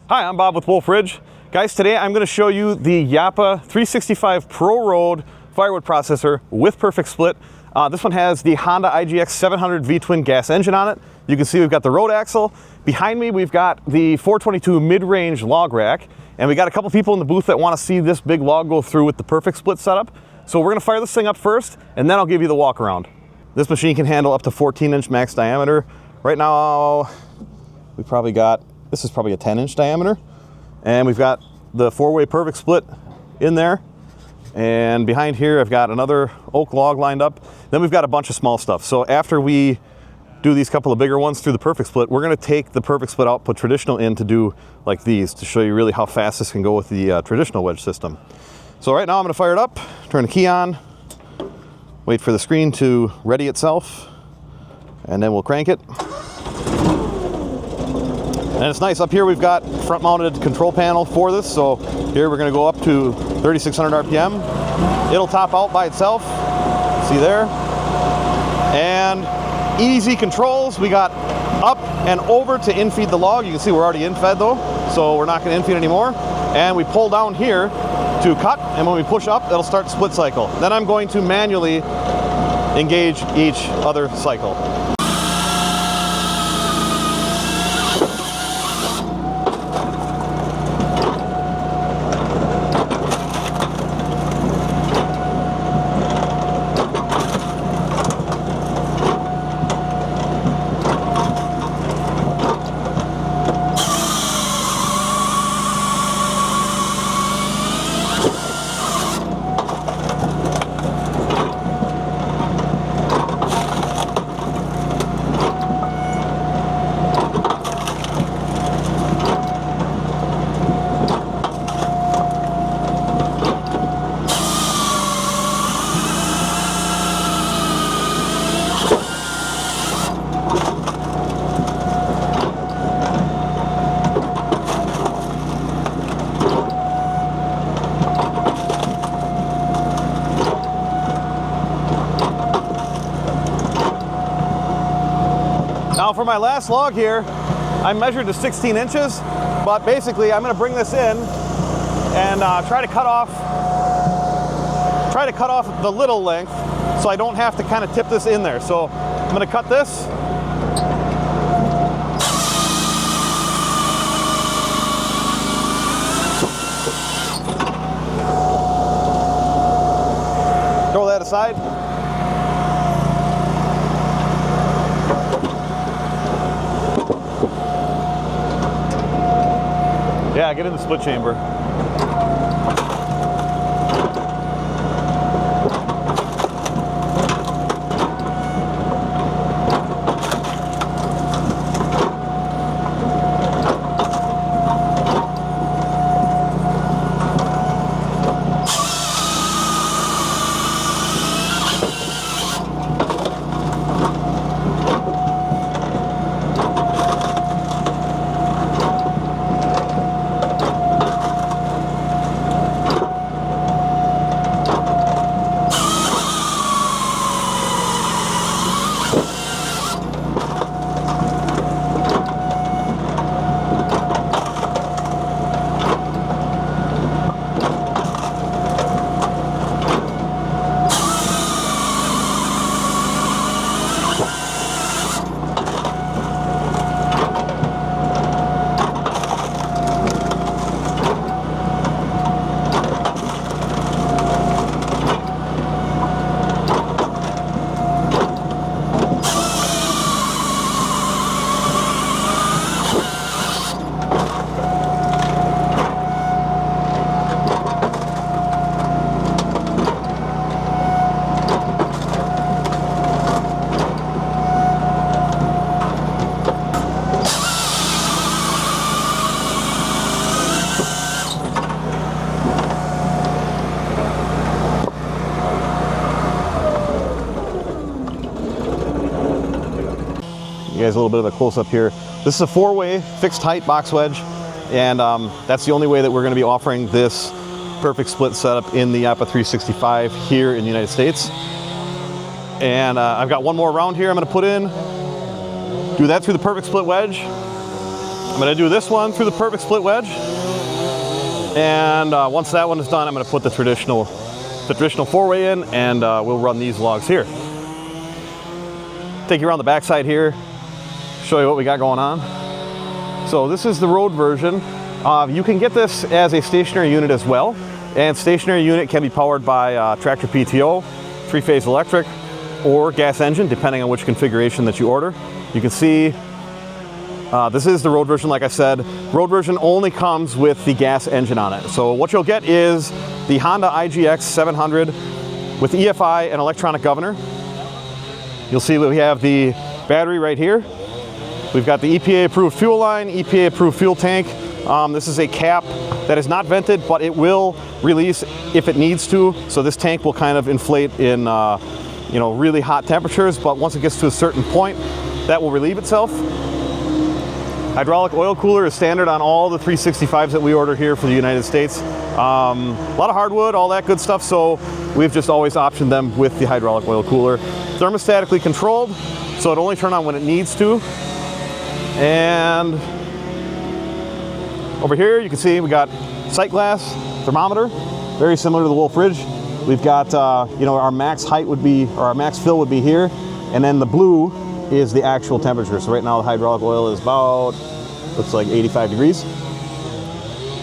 Hi, I'm Bob with Wolfe Ridge. Guys, today I'm going to show you the Japa 365 Pro Road Firewood processor with perfect split. This one has the Honda IGX 700 V-twin gas engine on it. You can see we've got the road axle. Behind me we've got the 422 mid-range log rack, and we got a couple people in the booth that want to see this big log go through with the perfect split setup. So we're going to fire this thing up first, and then I'll give you the walk around. This machine can handle up to 14-inch max diameter. Right now we probably got, this is probably a 10-inch diameter, and we've got the 4-way perfect split in there. And behind here I've got another oak log lined up. Then we've got a bunch of small stuff. So after we do these couple of bigger ones through the perfect split, we're going to take the perfect split out, put traditional in to do like these, to show you really how fast this can go with the traditional wedge system. So right now I'm going to fire it up, turn the key on, wait for the screen to ready itself, and then we'll crank it. And it's nice, up here we've got front mounted control panel for this. So here we're going to go up to 3,600 RPM. It'll top out by itself, see there. And easy controls, we got up and over to infeed the log. You can see we're already infed though, so we're not going to infeed anymore. And we pull down here to cut, and when we push up, it'll start the split cycle. Then I'm going to manually engage each other cycle. Now for my last log here, I measured to 16 inches, but basically I'm going to bring this in and try to cut off the little length so I don't have to kind of tip this in there. So I'm going to cut this. Throw that aside. Yeah, get in the split chamber. You guys a little bit of a close-up here. This is a 4-way fixed height box wedge, and that's the only way that we're going to be offering this perfect split setup in the Japa 365 here in the United States. And I've got one more round here I'm going to put in. Do that through the perfect split wedge. I'm going to do this one through the perfect split wedge. And once that one is done, I'm going to put the traditional 4-way in, and we'll run these logs here. Take you around the backside here, show you what we got going on. So this is the road version. You can get this as a stationary unit as well, and stationary unit can be powered by tractor PTO, 3-phase electric, or gas engine, depending on which configuration that you order. You can see this is the road version. Like I said, road version only comes with the gas engine on it. So what you'll get is the Honda IGX 700 with EFI and electronic governor. You'll see that we have the battery right here. We've got the EPA approved fuel line, EPA approved fuel tank. This is a cap that is not vented, but it will release if it needs to. So this tank will kind of inflate in really hot temperatures, but once it gets to a certain point, that will relieve itself. Hydraulic oil cooler is standard on all the 365s that we order here for the United States. A lot of hardwood, all that good stuff, so we've just always optioned them with the hydraulic oil cooler. Thermostatically controlled, so it'll only turn on when it needs to. And over here you can see we got sight glass, thermometer, very similar to the Wolfe ridge. We've got our max height would be, or our max fill would be here, and then the blue is the actual temperature. So right now the hydraulic oil is about, looks like 85 degrees.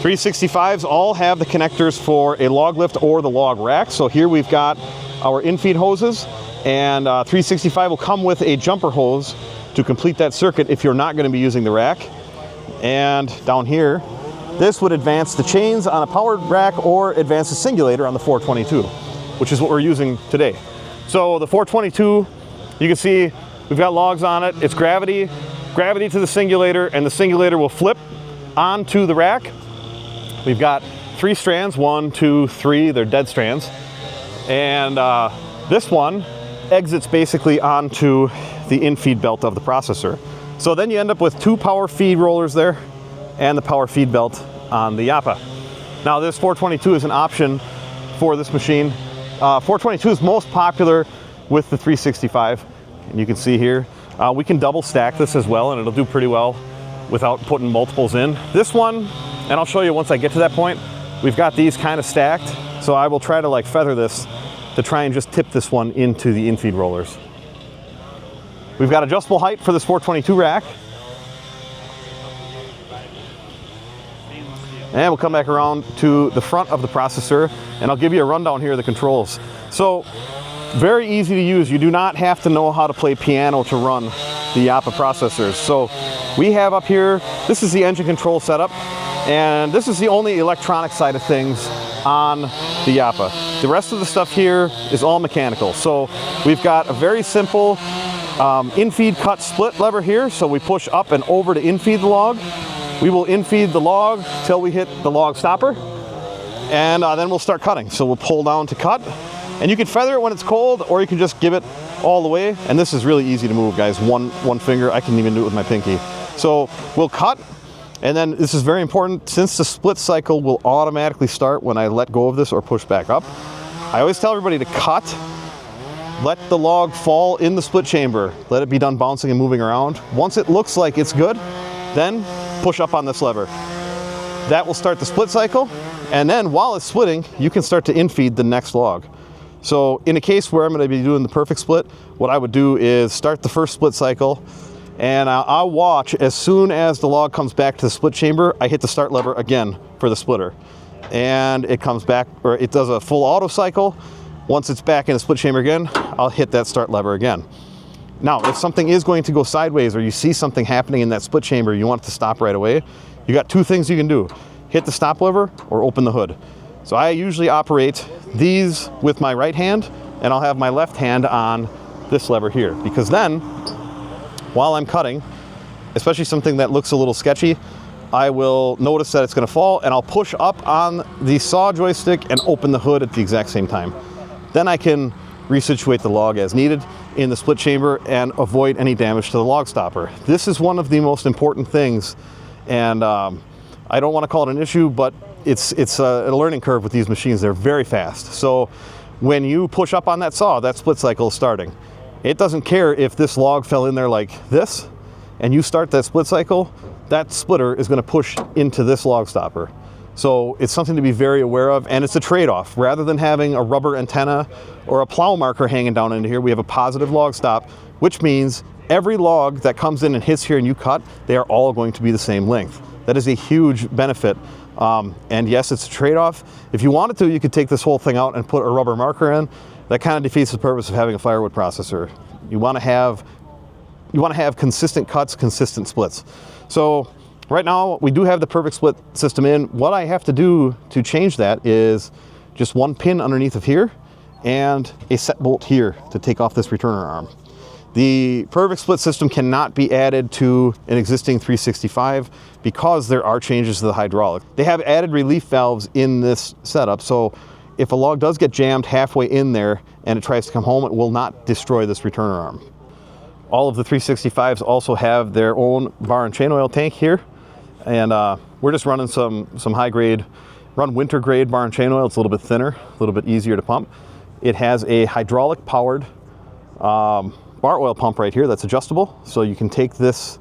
365s all have the connectors for a log lift or the log rack. So here we've got our infeed hoses, and 365 will come with a jumper hose to complete that circuit if you're not going to be using the rack. And down here, this would advance the chains on a powered rack or advance the singulator on the 422, which is what we're using today. So the 422, you can see we've got logs on it. It's gravity to the singulator, and the singulator will flip onto the rack. We've got 3 strands, 1, 2, 3, they're dead strands. And this one exits basically onto the infeed belt of the processor. So then you end up with 2 power feed rollers there and the power feed belt on the Japa. Now this 422 is an option for this machine. 422 is most popular with the 365. And you can see here, we can double stack this as well, and it'll do pretty well without putting multiples in. This one, and I'll show you once I get to that point, we've got these kind of stacked. So I will try to like feather this to try and just tip this one into the infeed rollers. We've got adjustable height for this 422 rack. And we'll come back around to the front of the processor, and I'll give you a rundown here of the controls. So, very easy to use. You do not have to know how to play piano to run the Japa processors. So we have up here, this is the engine control setup, and this is the only electronic side of things on the Japa. The rest of the stuff here is all mechanical. So we've got a very simple infeed cut split lever here. So we push up and over to infeed the log. We will infeed the log till we hit the log stopper, and then we'll start cutting. So we'll pull down to cut. And you can feather it when it's cold, or you can just give it all the way. And this is really easy to move, guys. One finger, I can even do it with my pinky. So we'll cut, and then this is very important, since the split cycle will automatically start when I let go of this or push back up. I always tell everybody to cut, let the log fall in the split chamber, let it be done bouncing and moving around. Once it looks like it's good, then push up on this lever. That will start the split cycle, and then while it's splitting, you can start to infeed the next log. So in a case where I'm going to be doing the perfect split, what I would do is start the first split cycle, and I'll watch as soon as the log comes back to the split chamber, I hit the start lever again for the splitter. And it comes back, or it does a full auto cycle. Once it's back in the split chamber again, I'll hit that start lever again. Now, if something is going to go sideways, or you see something happening in that split chamber, you want it to stop right away, you got 2 things you can do. Hit the stop lever or open the hood. So I usually operate these with my right hand, and I'll have my left hand on this lever here, because then while I'm cutting, especially something that looks a little sketchy, I will notice that it's going to fall, and I'll push up on the saw joystick and open the hood at the exact same time. Then I can resituate the log as needed in the split chamber and avoid any damage to the log stopper. This is one of the most important things, and I don't want to call it an issue, but it's a learning curve with these machines. They're very fast. So when you push up on that saw, that split cycle is starting. It doesn't care if this log fell in there like this, and you start that split cycle, that splitter is going to push into this log stopper. So it's something to be very aware of, and it's a trade-off. Rather than having a rubber antenna or a plow marker hanging down into here, we have a positive log stop, which means every log that comes in and hits here and you cut, they are all going to be the same length. That is a huge benefit. And yes, it's a trade-off. If you wanted to, you could take this whole thing out and put a rubber marker in. That kind of defeats the purpose of having a firewood processor. You want to have consistent cuts, consistent splits. So right now we do have the perfect split system in. What I have to do to change that is just one pin underneath of here and a set bolt here to take off this returner arm. The perfect split system cannot be added to an existing 365 because there are changes to the hydraulic. They have added relief valves in this setup, so if a log does get jammed halfway in there and it tries to come home, it will not destroy this returner arm. All of the 365s also have their own bar and chain oil tank here, and we're just running some high grade, winter grade bar and chain oil. It's a little bit thinner, a little bit easier to pump. It has a hydraulic powered bar oil pump right here that's adjustable, so you can take this,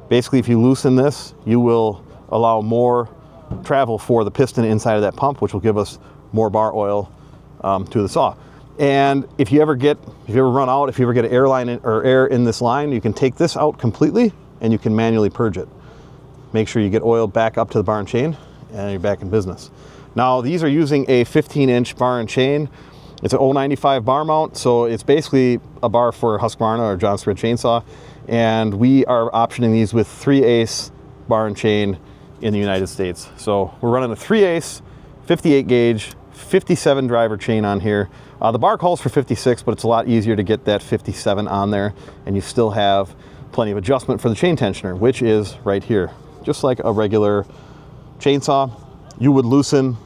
basically if you loosen this, you will allow more travel for the piston inside of that pump, which will give us more bar oil to the saw. And if you ever run out, if you ever get an air in this line, you can take this out completely and you can manually purge it. Make sure you get oil back up to the bar and chain and you're back in business. Now these are using a 15-inch bar and chain. It's an 095 bar mount, so it's basically a bar for a Husqvarna or John Thread chainsaw. And we are optioning these with 3/8 bar and chain in the United States. So we're running a 3/8, 58 gauge, 57 driver chain on here. The bar calls for 56, but it's a lot easier to get that 57 on there, and you still have plenty of adjustment for the chain tensioner, which is right here. Just like a regular chainsaw, you would loosen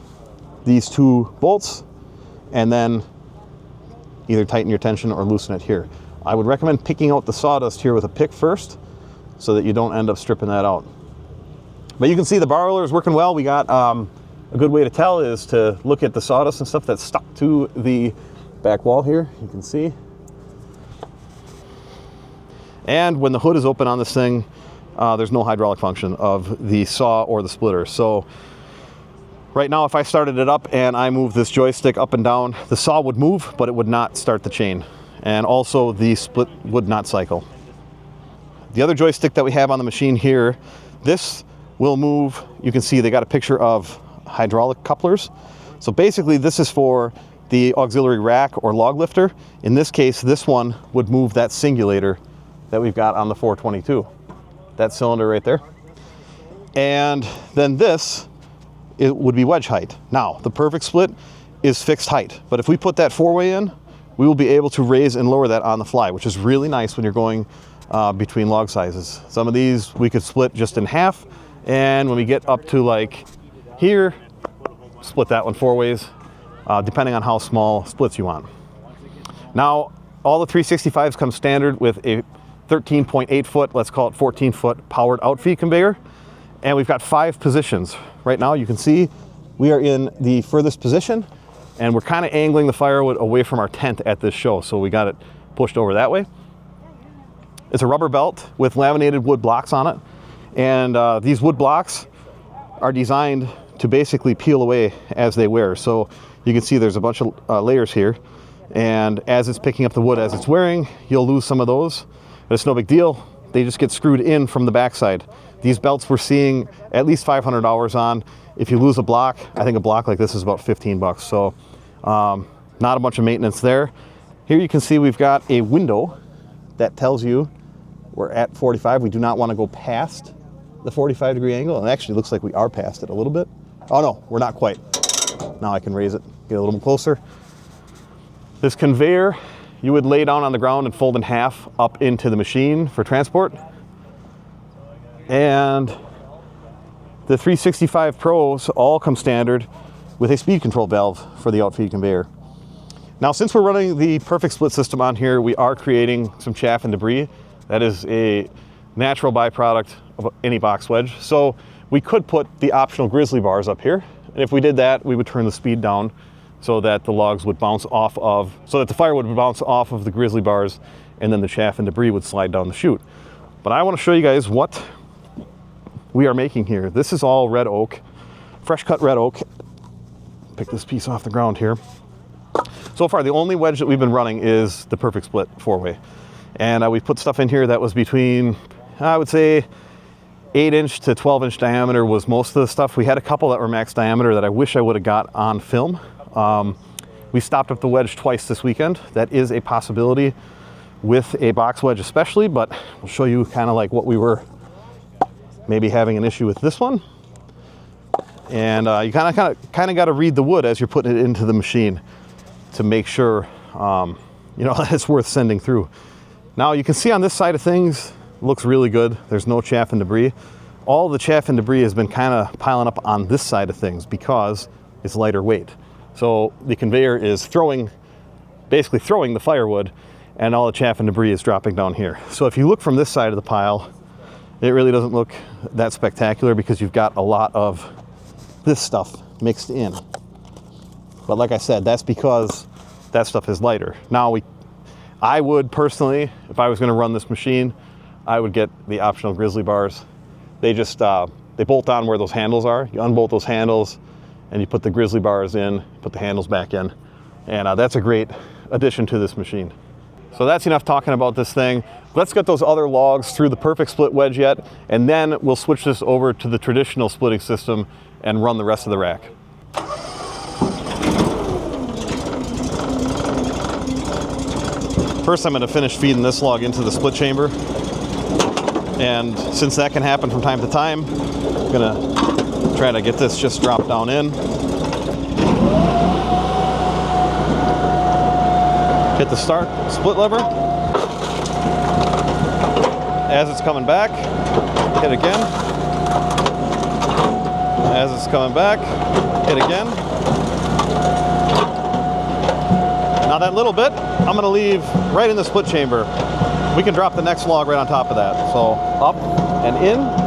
these two bolts and then either tighten your tension or loosen it here. I would recommend picking out the sawdust here with a pick first so that you don't end up stripping that out. But you can see the bar oiler is working well. We got a good way to tell is to look at the sawdust and stuff that's stuck to the back wall here. You can see. And when the hood is open on this thing, there's no hydraulic function of the saw or the splitter. So right now, if I started it up and I moved this joystick up and down, the saw would move, but it would not start the chain. And also the split would not cycle. The other joystick that we have on the machine here, this will move. You can see they got a picture of hydraulic couplers. So basically this is for the auxiliary rack or log lifter. In this case, this one would move that singulator that we've got on the 422. That cylinder right there. And then this, it would be wedge height. Now, the perfect split is fixed height, but if we put that 4-way in, we will be able to raise and lower that on the fly, which is really nice when you're going between log sizes. Some of these we could split just in half, and when we get up to like here, split that one 4 ways, depending on how small splits you want. Now, all the 365s come standard with a 13.8 foot, let's call it 14 foot powered outfeed conveyor. And we've got 5 positions. Right now you can see we are in the furthest position and we're kind of angling the firewood away from our tent at this show. So we got it pushed over that way. It's a rubber belt with laminated wood blocks on it. And these wood blocks are designed to basically peel away as they wear. So you can see there's a bunch of layers here. And as it's picking up the wood as it's wearing, you'll lose some of those, but it's no big deal. They just get screwed in from the backside. These belts we're seeing at least $500 on. If you lose a block, I think a block like this is about 15 bucks. So not a bunch of maintenance there. Here you can see we've got a window that tells you we're at 45. We do not want to go past the 45-degree angle. And it actually looks like we are past it a little bit. Oh no, we're not quite. Now I can raise it, get a little closer. This conveyor, you would lay down on the ground and fold in half up into the machine for transport. And the 365 Pros all come standard with a speed control valve for the outfeed conveyor. Now, since we're running the perfect split system on here, we are creating some chaff and debris. That is a natural byproduct of any box wedge. So we could put the optional grizzly bars up here. And if we did that, we would turn the speed down so that the logs would bounce off of, so that the firewood would bounce off of the grizzly bars and then the chaff and debris would slide down the chute. But I want to show you guys what we are making here. This is all red oak, fresh cut red oak. Pick this piece off the ground here. So far, the only wedge that we've been running is the Perfect Split 4-way. And we put stuff in here that was between, I would say, 8-inch to 12-inch diameter was most of the stuff. We had a couple that were max diameter that I wish I would have got on film. We stopped up the wedge twice this weekend. That is a possibility with a box wedge especially, but we'll show you kind of like what we were maybe having an issue with this one. And you kind of got to read the wood as you're putting it into the machine to make sure you know, it's worth sending through. Now you can see on this side of things, looks really good. There's no chaff and debris. All the chaff and debris has been kind of piling up on this side of things because it's lighter weight. So the conveyor is basically throwing the firewood, and all the chaff and debris is dropping down here. So if you look from this side of the pile, it really doesn't look that spectacular because you've got a lot of this stuff mixed in. But like I said, that's because that stuff is lighter. Now I would personally, if I was going to run this machine, I would get the optional grizzly bars. They just they bolt on where those handles are. You unbolt those handles and you put the grizzly bars in, put the handles back in, and that's a great addition to this machine. So that's enough talking about this thing. Let's get those other logs through the Perfect Split wedge yet, and then we'll switch this over to the traditional splitting system and run the rest of the rack. First, I'm going to finish feeding this log into the split chamber. And since that can happen from time to time, I'm going to try to get this just dropped down in. Hit the start split lever. As it's coming back, hit again. As it's coming back, hit again. Now that little bit, I'm going to leave right in the split chamber. We can drop the next log right on top of that. So up and in.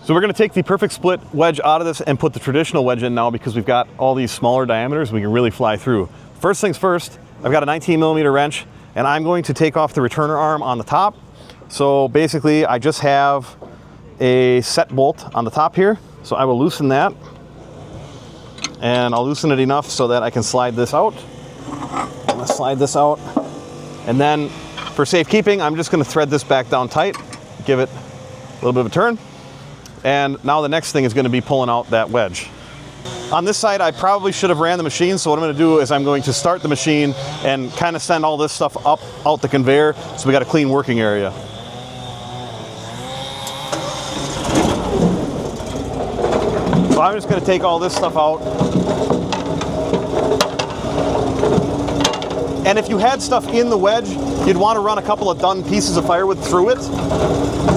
So we're going to take the Perfect Split wedge out of this and put the traditional wedge in now because we've got all these smaller diameters we can really fly through. First things first, I've got a 19mm wrench and I'm going to take off the returner arm on the top. So basically I just have a set bolt on the top here. So I will loosen that and I'll loosen it enough so that I can slide this out. I'm going to slide this out, and then for safekeeping I'm just going to thread this back down tight, give it a little bit of a turn. And now the next thing is going to be pulling out that wedge. On this side, I probably should have ran the machine, so what I'm going to do is I'm going to start the machine and kind of send all this stuff up out the conveyor so we got a clean working area. So I'm just going to take all this stuff out. And if you had stuff in the wedge, you'd want to run a couple of done pieces of firewood through it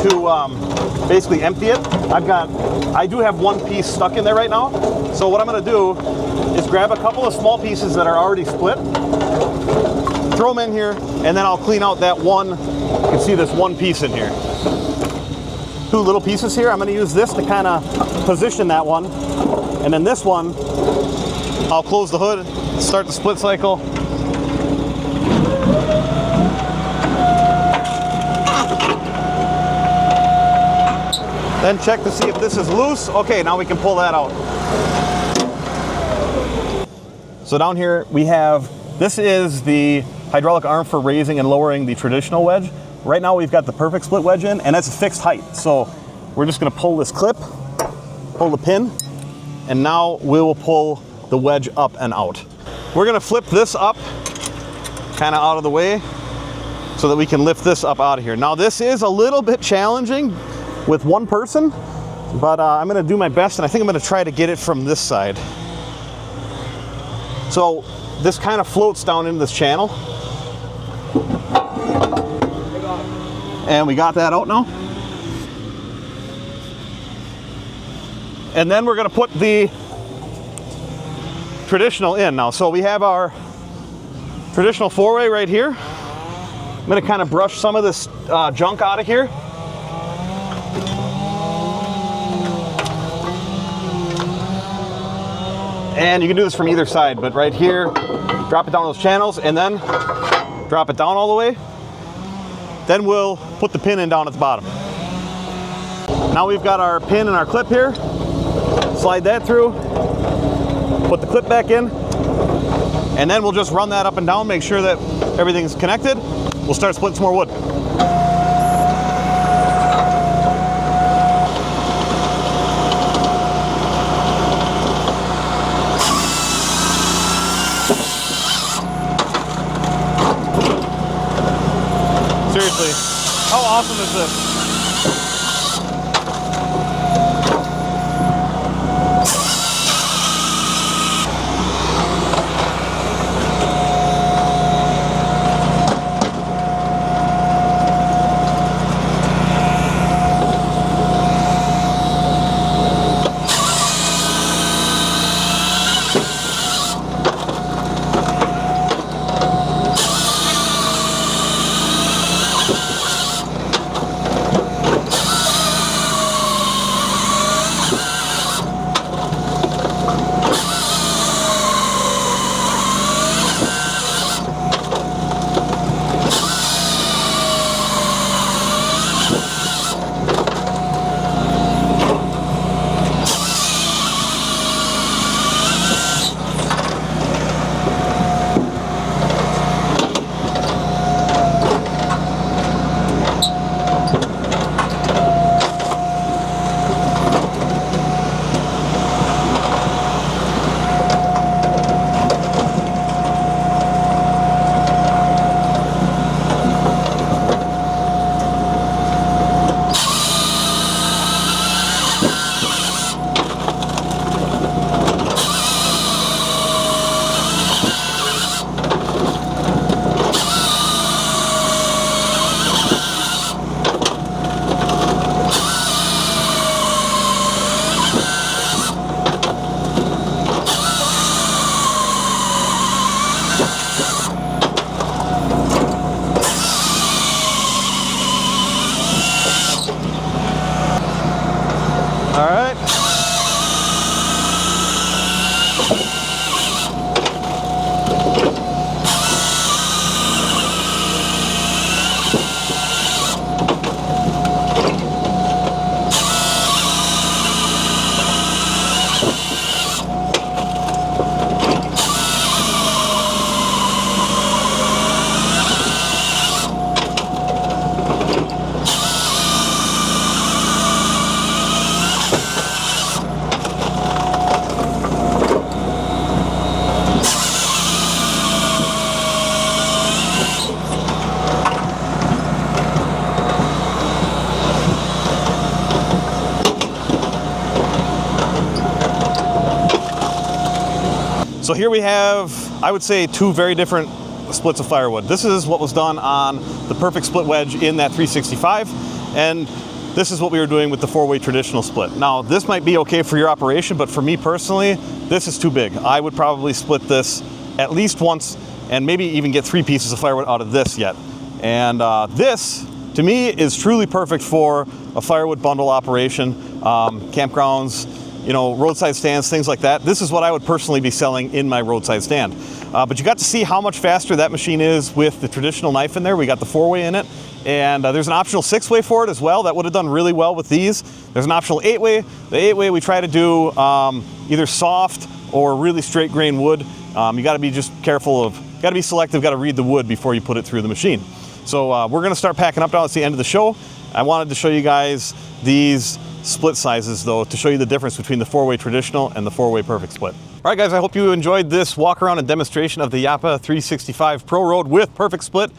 to basically empty it. I do have one piece stuck in there right now. So what I'm going to do is grab a couple of small pieces that are already split, throw them in here, and then I'll clean out that one. You can see this one piece in here. Two little pieces here. I'm going to use this to kind of position that one. And then this one, I'll close the hood, start the split cycle. Then check to see if this is loose. Okay, now we can pull that out. So down here we have, this is the hydraulic arm for raising and lowering the traditional wedge. Right now we've got the Perfect Split wedge in, and that's a fixed height. So we're just gonna pull this clip, pull the pin, and now we will pull the wedge up and out. We're gonna flip this up, kind of out of the way, so that we can lift this up out of here. Now this is a little bit challenging with one person, but I'm gonna do my best, and I think I'm gonna try to get it from this side. So this kind of floats down into this channel. And we got that out now. And then we're gonna put the traditional in now. So we have our traditional 4-way right here. I'm gonna kind of brush some of this junk out of here. And you can do this from either side, but right here, drop it down those channels and then drop it down all the way. Then we'll put the pin in down at the bottom. Now we've got our pin and our clip here. Slide that through, put the clip back in, and then we'll just run that up and down, make sure that everything's connected. We'll start splitting some more wood. Seriously, how awesome is this? All right. So here we have, I would say, two very different splits of firewood. This is what was done on the perfect split wedge in that 365, and this is what we were doing with the 4-way traditional split. Now, this might be okay for your operation, but for me personally, this is too big. I would probably split this at least once and maybe even get 3 pieces of firewood out of this yet. And this, to me, is truly perfect for a firewood bundle operation, campgrounds, you know, roadside stands, things like that. This is what I would personally be selling in my roadside stand. But you got to see how much faster that machine is with the traditional knife in there. We got the 4-way in it, and there's an optional 6-way for it as well. That would have done really well with these. There's an optional 8-way. The 8-way we try to do either soft or really straight grain wood. You got to be just careful of, got to be selective, got to read the wood before you put it through the machine. So we're going to start packing up now. It's the end of the show. I wanted to show you guys these split sizes though, to show you the difference between the 4-way traditional and the 4-way perfect split. All right guys, I hope you enjoyed this walk around and demonstration of the Japa 365 Pro Road with perfect split.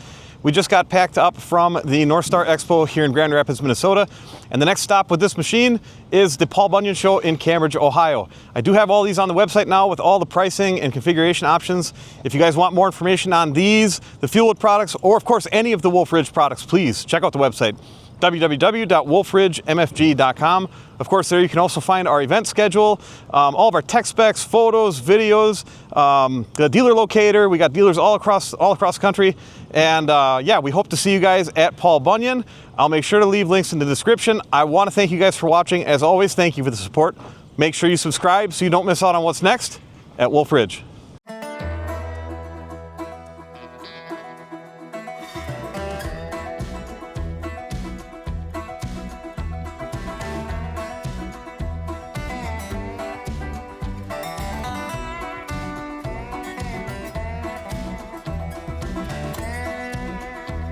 We just got packed up from the North Star Expo here in Grand Rapids, Minnesota. And the next stop with this machine is the Paul Bunyan Show in Cambridge, Ohio. I do have all these on the website now with all the pricing and configuration options. If you guys want more information on these, the Firewood products, or of course any of the Wolfe Ridge products, please check out the website, www.wolferidgemfg.com. Of course, there you can also find our event schedule, all of our tech specs, photos, videos, the dealer locator. We got dealers all across the country. And yeah, we hope to see you guys at Paul Bunyan. I'll make sure to leave links in the description. I want to thank you guys for watching. As always, thank you for the support. Make sure you subscribe so you don't miss out on what's next at Wolfe Ridge.